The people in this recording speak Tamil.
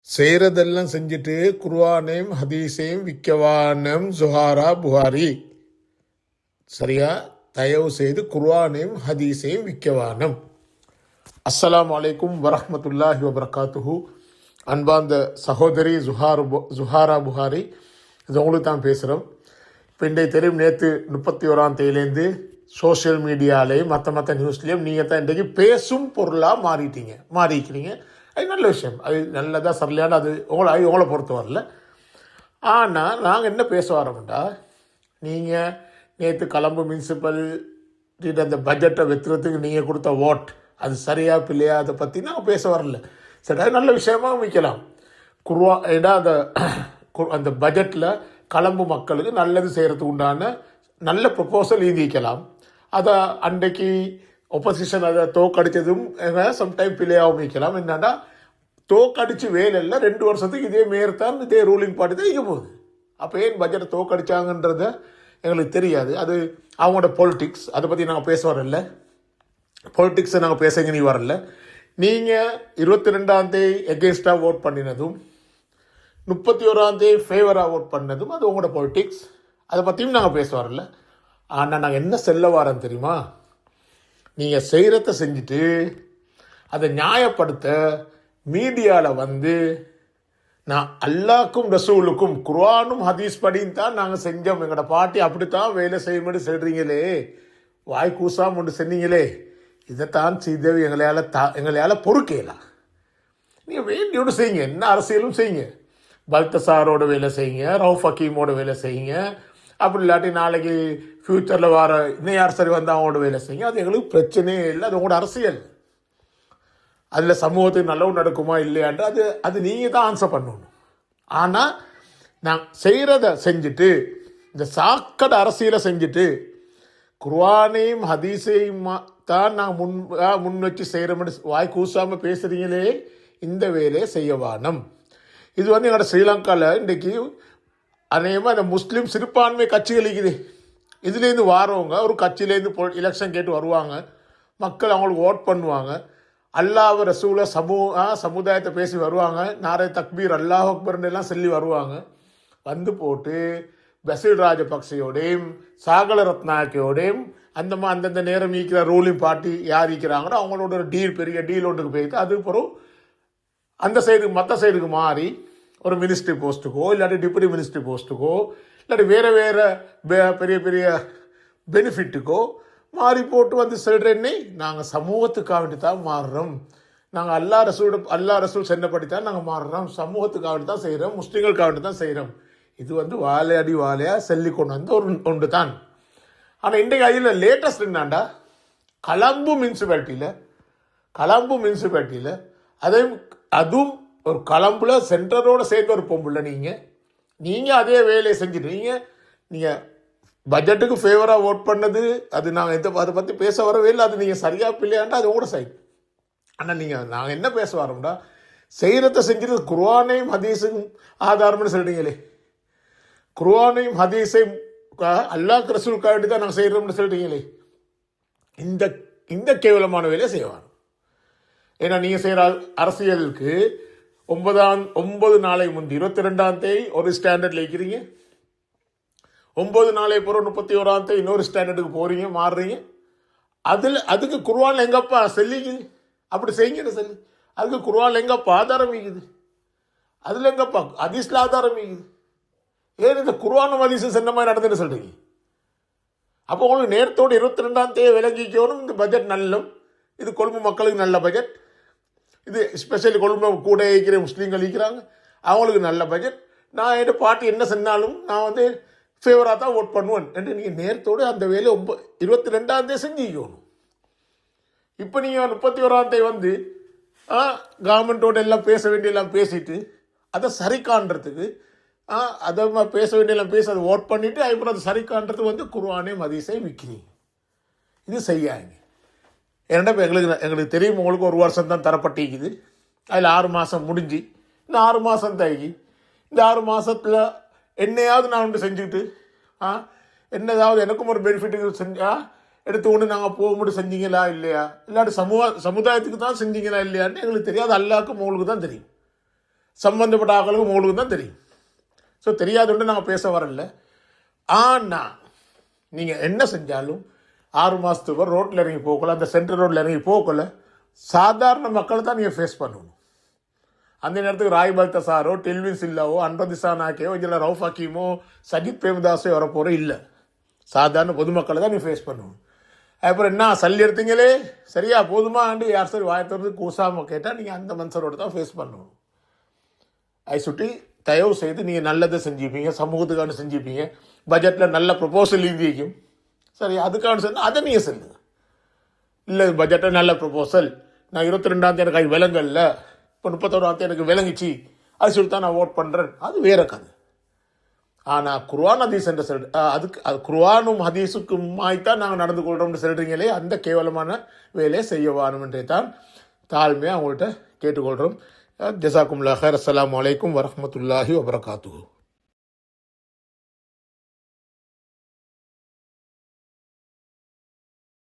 செய்கிறதெல்லாம் செஞ்சுட்டு குர்ஆனையும் ஹதீஸையும் விற்கவானம் ஜுஹாரா புகாரி. சரியா? தயவு செய்து குர்ஆனையும் ஹதீஸையும் விற்கவானம். அஸ்ஸலாமு அலைக்கும் வரஹ்மத்துல்லாஹி வபரகாத்துஹு. அன்பார்ந்த சகோதரி ஜுஹாரா புகாரி, இது உங்களுக்கு தான் பேசுகிறோம். இப்போ இன்றைய தெரியும், நேற்று 31ஆம் தேதியிலேருந்து சோஷியல் மீடியாலேயும் மற்ற நியூஸ்லேயும் நீங்கள் தான் இன்றைக்கு பேசும் பொருளாக மாறிக்கிறீங்க. அது நல்ல விஷயம், அது நல்லதாக சரியான, அது உங்களை பொறுத்த வரல. ஆனால் நாங்கள் என்ன பேச வரோம்டா, நீங்கள் நேற்று கொழும்பு முனிசிபாலிட்டி அந்த பட்ஜெட்டை வெத்துறதுக்கு நீங்கள் கொடுத்த ஓட் அது சரியா பிள்ளையா அதை பற்றி நாங்கள் பேச வரல. சரி, அது நல்ல விஷயமாக வைக்கலாம். ஏன்னா அந்த பட்ஜெட்டில் கொழும்பு மக்களுக்கு நல்லது செய்கிறதுக்கு உண்டான நல்ல ப்ரொப்போசல் எழுதிக்கலாம். அதை அன்றைக்கு ஒப்போசிஷன் அதை தோக்கடித்ததும் சம்டைம் பிள்ளையாகவும் வைக்கலாம். என்னன்னா, தோக்கடிச்சு வேலையில் 2 வருஷத்துக்கு இதே மேயர்தான், இதே ரூலிங் பார்ட்டி தான் இருக்க போகுது. அப்போ ஏன் பட்ஜெட்டை தோக்கடிச்சாங்கன்றத எங்களுக்கு தெரியாது. அது அவங்களோட பொலிட்டிக்ஸ், அதை பற்றி நாங்கள் பேச வரல. பொலிட்டிக்ஸை நாங்கள் பேசங்க நீ வரல. நீங்கள் 22ஆம் தேதி எகென்ஸ்டாக ஓட் பண்ணினதும் 31ஆம் தேதி ஃபேவராக ஓட் பண்ணதும் அது உங்களோட பொலிட்டிக்ஸ், அதை பற்றியும் நாங்கள் பேச வரல. ஆனால் நாங்கள் என்ன செல்ல வாரோம் தெரியுமா? நீங்கள் செய்கிறத செஞ்சுட்டு அதை நியாயப்படுத்த மீடியாவில் நான் அல்லாக்கும் ரசூலுக்கும் குர்ஆனும் ஹதீஸ் படின்னு தான் நாங்கள் செஞ்சோம், எங்களோட பாட்டி அப்படித்தான் வேலை செய்யும்படி சொல்கிறீங்களே, வாய் கூசாம ஒன்று சொன்னீங்களே, இதைத்தான் செய்தது எங்களால் பொறுக்கலாம். நீங்கள் வேண்டியோடு செய்யுங்க, என்ன அரசியலும் செய்யுங்க. பல்தசாரோட வேலை செய்யுங்க, ரவுஃப் ஹக்கீமோட வேலை செய்யுங்க. அப்படி இல்லாட்டி நாளைக்கு ஃப்யூச்சரில் வர இன்னும் யார் சரி வந்தால் அவங்களோட வேலை செய்யுங்க. அது எங்களுக்கு பிரச்சனையே இல்லை, அது உங்களோட அரசியல். அதில் சமூகத்துக்கு நல்லவும் நடக்குமா இல்லையான்ற அது நீங்கள் தான் ஆன்சர் பண்ணணும். ஆனால் நான் செய்கிறத செஞ்சுட்டு இந்த சாக்கடை அரசியலை செஞ்சுட்டு குர்ஆனையும் ஹதீஸையும் தான் நான் முன் வச்சு செய்கிறோம்னு வாய் கூசாமல் பேசுகிறீங்களே, இந்த வேலையை செய்யவானம். இது எங்களோட ஸ்ரீலங்காவில் இன்றைக்கி அநேகமாக இந்த முஸ்லீம் சிறுபான்மை கட்சிகள் இருக்குது. இதுலேருந்து வாரவங்க ஒரு கட்சியிலேருந்து எலெக்ஷன் கேட்டு வருவாங்க, மக்கள் அவங்களுக்கு ஓட் பண்ணுவாங்க, அல்லாஹ் ரசூல சமுதாயத்தை பேசி வருவாங்க, நாரே தக்பீர் அல்லாஹ் அக்பர்னு எல்லாம் சொல்லி வருவாங்க. போட்டு பசில் ராஜபக்சையோடையும் சாகல ரத்னாக்கையோடையும் அந்தந்த நேரம் ஈக்கிற ரூலிங் பார்ட்டி யார் ஈக்கிறாங்களோ அவங்களோட ஒரு பெரிய டீல் ஒன்றுக்கு போயிட்டு அதுக்கப்புறம் அந்த சைடுக்கு மற்ற சைடுக்கு மாறி ஒரு மினிஸ்ட்ரி போஸ்ட்டுக்கோ இல்லாட்டி டிப்யூட்டி மினிஸ்ட்ரி போஸ்ட்டுக்கோ இல்லாட்டி வேறு பெரிய பெரிய பெனிஃபிட்டுக்கோ மாறி போட்டு சொல்கிறேன்னே, நாங்கள் சமூகத்துக்காக வேண்டி தான் மாறுறோம், நாங்கள் அல்லா ரசூல் சென்னப்படி தான் நாங்கள் மாறுறோம், சமூகத்துக்காக வேண்டி தான் செய்கிறோம், முஸ்லீம்களுக்காக வேண்டி தான் செய்கிறோம். இது வாழையாக சொல்லி கொண்டு வந்து ஒன்று தான். ஆனால் இன்றைக்கு அதில் லேட்டஸ்ட் என்னாண்டா, கொழும்பு முனிசிபாலிட்டியில் அதுவும் ஒரு கொழும்புல சென்டரோட சேர்ந்த ஒரு பொம்புல நீங்கள் அதே வேலையை செஞ்சுட்டு நீங்கள் பட்ஜெட்டுக்கு ஃபேவராக ஓட் பண்ணது அது நாங்கள் அதை பற்றி பேச வரவே இல்லை. அது நீங்கள் சரியாக பிள்ளையாண்டா அது கூட சைடு. ஆனால் நாங்கள் என்ன பேச வரோம்டா, செய்கிறத செஞ்சுட்டு குர்ஆனையும் ஹதீஸும் ஆதாரம்னு சொல்கிறீங்களே, குர்ஆனையும் ஹதீஸையும் அல்லாஹ் ரசூலுக்காக வேண்டி தான் நாங்கள் செய்கிறோம்னு சொல்கிறீங்களே, இந்த கேவலமான வேலையை செய்வாங்க. ஏன்னா நீங்கள் செய்கிற அரசியலுக்கு 9 நாளை முந்தி 22ஆம் தேதி ஒரு ஸ்டாண்டர்டில் இருக்கிறீங்க, 9 நாளை பிறகு 31ஆம் தேதி இன்னொரு ஸ்டாண்டர்டுக்கு போகிறீங்க, மாறுறீங்க. அதுக்கு குர்ஆன் எங்கப்பா சொல்லிக்குது அப்படி செய்யுங்கன்னு சொல்லி, அதுக்கு குர்ஆன் எங்கப்பா ஆதாரம் இருக்குது, அதில் எங்கப்பா ஹதீஸில் ஆதாரம் இருக்குது. ஏன் இந்த குர்ஆனும் ஹதீஸும் சொன்ன மாதிரி நடந்துன்னு சொல்கிறீங்க? அப்போ உங்களுக்கு நேரத்தோடு 22ஆம் தேதி விளங்கிக்கணும். இந்த பட்ஜெட் நல்லம், இது கொழும்பு மக்களுக்கு நல்ல பட்ஜெட், இது ஸ்பெஷலி கொழும்பு கூட இருக்கிற முஸ்லீம்கள் இருக்கிறாங்க, அவங்களுக்கு நல்ல பட்ஜெட், நான் என் பார்ட்டி என்ன சொன்னாலும் நான் ஃபேவராக தான் ஓட் பண்ணுவேன் என்று நீங்கள் நேரத்தோடு அந்த வேலையை 22ஆம் தேதி செஞ்சுக்கணும். இப்போ நீங்கள் 31ஆம் தேதி கவர்மெண்ட்டோட எல்லாம் பேச வேண்டியெல்லாம் பேசிட்டு அதை சரி காண்றதுக்கு அதை பேச வேண்டியெல்லாம் பேசி அதை ஓட் பண்ணிவிட்டு அதுக்கப்புறம் அதை சரி காண்றது குர்ஆனையும் ஹதீஸையும் விற்கிறீங்க. இது செய்யாங்க. ஏன்னா இப்போ எங்களுக்கு தெரியும், உங்களுக்கு 1 வருஷம் தான் தரப்பட்டிருக்குது, அதில் 6 மாதம் முடிஞ்சு இன்னும் 6 மாதம் தாங்கி, இந்த 6 மாதத்தில் என்னையாவது நான் ஒன்று செஞ்சுக்கிட்டு என்னதாவது எனக்கும் ஒரு பெனிஃபிட்டுக்கு எடுத்து கொண்டு நாங்கள் போக முடியும் செஞ்சீங்களா இல்லையா, இல்லாட்டி சமுதாயத்துக்கு தான் செஞ்சீங்களா இல்லையான்னு எங்களுக்கு தெரியாது, அல்லாஹ்க்கும் உங்களுக்கு தான் தெரியும். சம்பந்தப்பட்ட ஆக்களுக்கும் உங்களுக்கு தான் தெரியும். ஸோ தெரியாதுன்னு நாங்கள் பேச வரல. ஆனால் நீங்கள் என்ன செஞ்சாலும் 6 மாதத்துக்கு ரோட்டில் இறங்கி போகல, அந்த சென்ட்ரல் ரோட்டில் இறங்கி போகல, சாதாரண மக்களை தான் நீங்கள் ஃபேஸ் பண்ணணும். அந்த நேரத்துக்கு ராய் பல்தசாரோ, டெல்வின் சில்லாவோ, அன்ரதிசானாக்கையோ, இதில் ரவுஃப் ஹக்கீமோ, சஜித் பிரேமதாஸோ வரப்போகிறோம் இல்லை. சாதாரண பொதுமக்களை தான் நீ ஃபேஸ் பண்ணணும். அப்புறம் என்ன சல்லி எடுத்தீங்களே சரியா போதுமா ஆண்டு யார் சரி வாயத்திலிருந்து கூசாமல் கேட்டால் நீங்கள் அந்த மனுஷரோட தான் ஃபேஸ் பண்ணணும். அதை சுட்டி தயவு செய்து நீங்கள் நல்லதை செஞ்சுப்பீங்க, சமூகத்துக்கான செஞ்சுப்பீங்க, பட்ஜெட்டில் நல்ல ப்ரொபோசல் இருந்திருக்கும் சரி, அதுக்கான சொன்னால் அதை நீங்கள் சொல்லுங்க. இல்லை பட்ஜெட்டில் நல்ல ப்ரொபோசல், நான் 22ஆம் எனக்கு அது விலங்கல்ல, இப்போ 31ஆம் எனக்கு விளங்கிச்சு, அது சொல்லி தான் நான் ஓட் பண்ணுறேன், அது வேற கதை. ஆனால் குர்ஆன் ஹதீஸ் என்ற அதுக்கு அது குர்ஆனும் ஹதீஸுக்குமாய்த்தான் நாங்கள் நடந்து கொள்கிறோம்னு சொல்கிறீங்களே, அந்த கேவலமான வேலையை செய்ய வேணும் என்றே தான் தாழ்மையாக அவங்கள்ட்ட கேட்டுக்கொள்கிறோம். ஜஸாக்குமுல்லாஹ் ஹைர். அஸ்ஸலாமு அலைக்கும் வரஹ்மத்துல்லாஹி வபரகாத்துஹு.